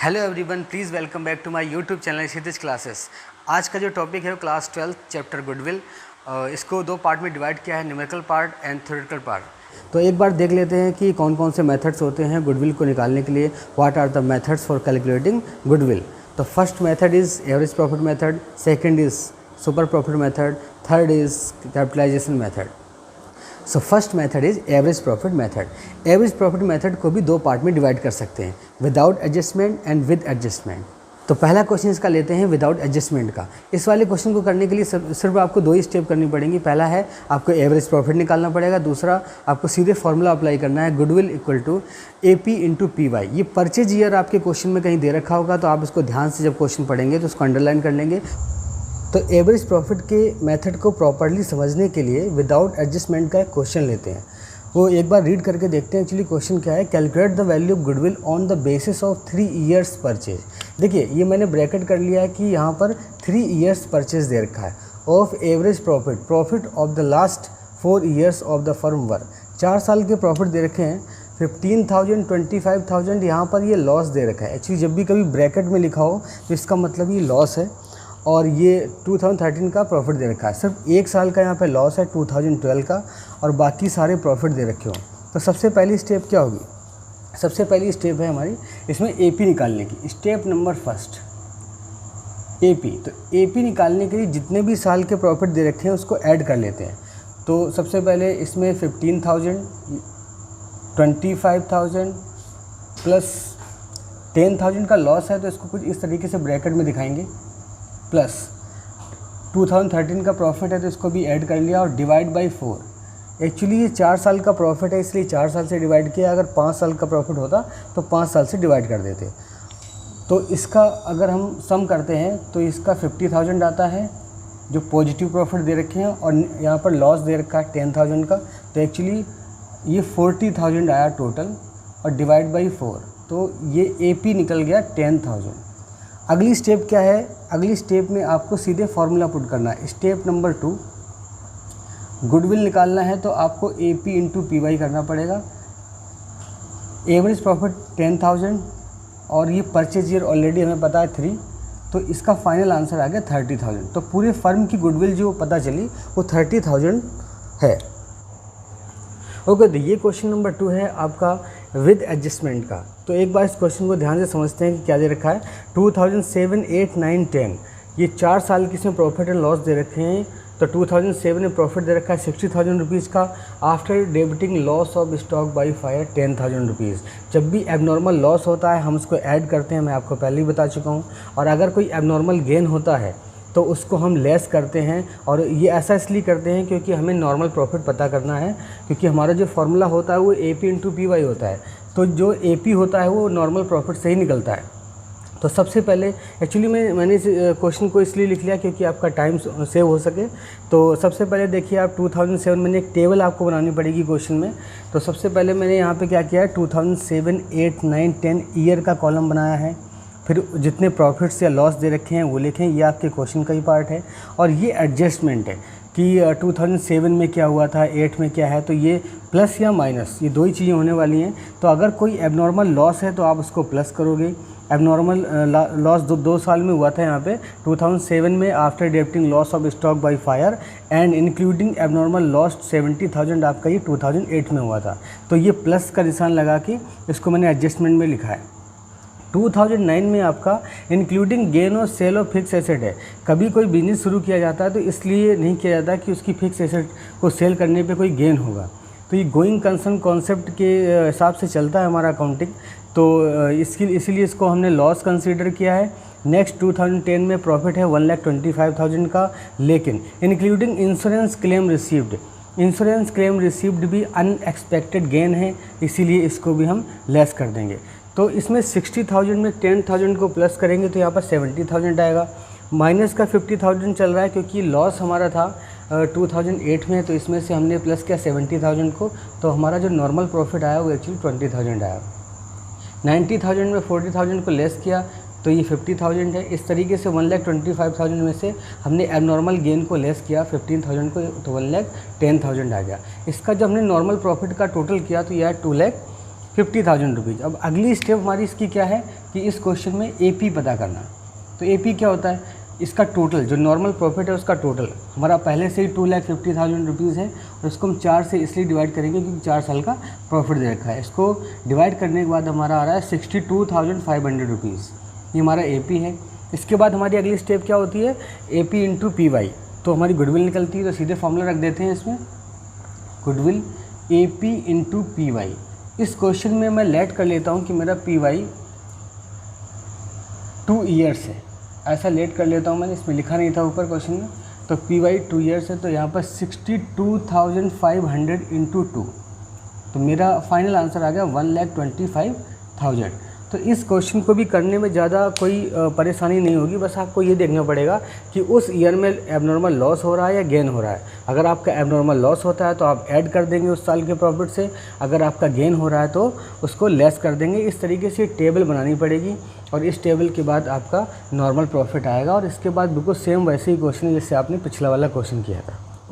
Hello everyone, please welcome back to my YouTube channel Kshitij classes. आज का जो topic है वो क्लास 12 चैप्टर गुडविल। इसको दो पार्ट में डिवाइड किया है, numerical part and theoretical part. तो एक बार देख लेते हैं कि कौन कौन से मेथड्स होते हैं गुडविल को निकालने के लिए। What are the methods for calculating goodwill. तो first method is average profit method, second is super profit method, third is capitalisation method. So first method is average profit method. Average profit method को भी दो part में divide कर सकते हैं, without adjustment and with adjustment. तो पहला question इसका लेते हैं विदाउट एडजस्टमेंट का। इस वाले क्वेश्चन को करने के लिए सिर्फ आपको दो ही स्टेप करनी पड़ेंगी। पहला है आपको एवरेज प्रॉफिट निकालना पड़ेगा, दूसरा आपको सीधे फॉर्मूला अप्लाई करना है, goodwill equal to AP into PY। ये परचेज ईयर आपके क्वेश्चन में कहीं दे रखा होगा, तो आप इसको ध्यान से जब क्वेश्चन पढ़ेंगे तो उसको अंडरलाइन कर लेंगे। तो एवरेज प्रॉफिट के मेथड को प्रॉपर्ली समझने के लिए विदाउट एडजस्टमेंट का एक क्वेश्चन लेते हैं, वो एक बार रीड करके देखते हैं। एक्चुअली क्वेश्चन क्या है, calculate the value of goodwill on the basis of 3 years purchase. देखिए ये मैंने ब्रैकेट कर लिया है कि यहाँ पर 3 ईयर्स परचेज दे रखा है of average profit of the last 4 years of the firm work. 4 साल के प्रॉफिट दे रखे हैं, 15,000, 25,000। यहाँ पर ये लॉस दे रखा है। एक्चुअली जब भी कभी ब्रैकेट में लिखा हो तो इसका मतलब ये लॉस है, और ये 2013 का प्रॉफिट दे रखा है। सिर्फ 1 साल का यहाँ पे लॉस है 2012 का, और बाकी सारे प्रॉफिट दे रखे हो। तो सबसे पहली स्टेप क्या होगी, सबसे पहली स्टेप है हमारी इसमें AP निकालने की। Step number first AP। तो AP निकालने के लिए जितने भी साल के प्रॉफिट दे रखे हैं उसको ऐड कर लेते हैं। तो सबसे पहले इसमें 15,000, 25,000 प्लस 10,000 का लॉस है, तो इसको कुछ इस तरीके से ब्रैकेट में दिखाएंगे, प्लस 2013 का प्रॉफिट है तो इसको भी ऐड कर लिया, और डिवाइड बाई 4। एक्चुअली ये 4 साल का प्रॉफिट है इसलिए 4 साल से डिवाइड किया। अगर 5 साल का प्रॉफिट होता तो 5 साल से डिवाइड कर देते। तो इसका अगर हम सम करते हैं तो इसका 50,000 आता है जो पॉजिटिव प्रॉफिट दे रखे हैं, और यहाँ पर लॉस दे रखा है 10,000 का। तो एक्चुअली ये 40,000 आया टोटल, और डिवाइड बाई 4, तो ये AP निकल गया 10,000। अगली स्टेप क्या है, अगली स्टेप में आपको सीधे फार्मूला पुट करना है। स्टेप नंबर 2, गुडविल निकालना है तो आपको AP इंटू PY करना पड़ेगा। एवरेज प्रॉफिट 10,000 और ये परचेज ईयर ऑलरेडी हमें पता है 3, तो इसका फाइनल आंसर आ गया 30,000। तो पूरे फर्म की गुडविल जो पता चली वो 30,000 है। ओके, तो ये क्वेश्चन नंबर 2 है आपका विद एडजस्टमेंट का। तो एक बार इस क्वेश्चन को ध्यान से समझते हैं कि क्या दे रखा है। 2007, 8, 9, 10 ये 4 साल की इसमें प्रॉफिट एंड लॉस दे रखे हैं। तो 2007 में प्रॉफिट दे रखा है 60,000 रुपीज़ का, after debiting loss of stock by fire 10,000 rupees. जब भी एबनॉर्मल लॉस होता है हम उसको ऐड करते हैं, मैं आपको पहले ही बता चुका हूँ। और अगर कोई एबनॉर्मल गेन होता है तो उसको हम लेस करते हैं, और ये ऐसा इसलिए करते हैं क्योंकि हमें नॉर्मल प्रॉफिट पता करना है, क्योंकि हमारा जो फार्मूला होता है वो AP इंटू PY होता है। तो जो AP होता है वो नॉर्मल प्रॉफिट से ही निकलता है। तो सबसे पहले एक्चुअली मैंने इस क्वेश्चन को इसलिए लिख लिया क्योंकि आपका टाइम सेव हो सके। तो सबसे पहले देखिए आप 2007 मैंने एक टेबल आपको बनानी पड़ेगी क्वेश्चन में। तो सबसे पहले मैंने यहाँ पे क्या किया है, 2007, 8, 9, 10 ईयर का कॉलम बनाया है। फिर जितने प्रॉफिट्स या लॉस दे रखे हैं वो लिखें, ये आपके क्वेश्चन का ही पार्ट है। और ये एडजस्टमेंट है कि 2007 में क्या हुआ था, 8 में क्या है, तो ये प्लस या माइनस ये दो ही चीज़ें होने वाली हैं। तो अगर कोई एबनॉर्मल लॉस है तो आप उसको प्लस करोगे। एबनॉर्मल लॉस 2 साल में हुआ था यहाँ पे 2007 में, after debiting loss of stock by fire and including abnormal loss 70,000 आपका ये 2008 में हुआ था। तो ये प्लस का निशान लगा के इसको मैंने एडजस्टमेंट में लिखा है। 2009 में आपका इंक्लूडिंग गेन और सेल ऑफ फिक्स एसेट है। कभी कोई बिजनेस शुरू किया जाता है तो इसलिए नहीं किया जाता कि उसकी फिक्स एसेट को सेल करने पे कोई गेन होगा। तो ये गोइंग कंसर्न कॉन्सेप्ट के हिसाब से चलता है हमारा अकाउंटिंग। तो इसीलिए इसको हमने लॉस कंसीडर किया है। नेक्स्ट 2010 में प्रॉफिट है 1,25,000 का, लेकिन including insurance claim received. Insurance claim received भी अनएक्सपेक्टेड गेन है, इसीलिए इसको भी हम लेस कर देंगे। तो इसमें 60,000 में 10,000 को प्लस करेंगे तो यहाँ पर 70,000 आएगा। माइनस का 50,000 चल रहा है क्योंकि लॉस हमारा था 2008 में, तो इसमें से हमने प्लस किया 70,000 को, तो हमारा जो नॉर्मल प्रॉफिट आया वो एक्चुअली 20,000 आया। 90,000 में 40,000 को लेस किया तो ये 50,000 है। इस तरीके से 1,25,000 में से हमने एबनॉर्मल गेन को लेस किया 15,000 को, तो 1,10,000 आ गया। इसका जब हमने नॉर्मल प्रॉफिट का टोटल किया तो यह 2,00,000 50,000 रुपीज़। अब अगली स्टेप हमारी इसकी क्या है कि इस क्वेश्चन में AP पता करना। तो AP क्या होता है, इसका टोटल जो नॉर्मल प्रॉफिट है उसका टोटल हमारा पहले से ही 2,50,000 रुपीज़ है, और इसको हम 4 से इसलिए डिवाइड करेंगे क्योंकि 4 साल का प्रॉफिट दे रखा है। इसको डिवाइड करने के बाद हमारा आ रहा है 62,500 रुपीज़, ये हमारा AP है। इसके बाद हमारी अगली स्टेप क्या होती है, AP इंटू PY। तो हमारी गुडविल निकलती है, तो सीधे फॉर्मूला रख देते हैं इसमें, गुडविल AP इंटू PY। इस क्वेश्चन में मैं लेट कर लेता हूँ कि मेरा PY 2 ईयर्स है, ऐसा लेट कर लेता हूँ मैंने, इसमें लिखा नहीं था ऊपर क्वेश्चन में। तो PY 2 ईयर्स है, तो यहाँ पर 62,500 इंटू 2, तो मेरा फाइनल आंसर आ गया 1,25,000। तो इस क्वेश्चन को भी करने में ज़्यादा कोई परेशानी नहीं होगी, बस आपको ये देखना पड़ेगा कि उस ईयर में एबनॉर्मल लॉस हो रहा है या गेन हो रहा है। अगर आपका एबनॉर्मल लॉस होता है तो आप ऐड कर देंगे उस साल के प्रॉफिट से, अगर आपका गेन हो रहा है तो उसको लेस कर देंगे। इस तरीके से एक टेबल बनानी पड़ेगी, और इस टेबल के बाद आपका नॉर्मल प्रॉफिट आएगा, और इसके बाद बिल्कुल सेम वैसे ही क्वेश्चन है जैसे आपने पिछला वाला क्वेश्चन किया था।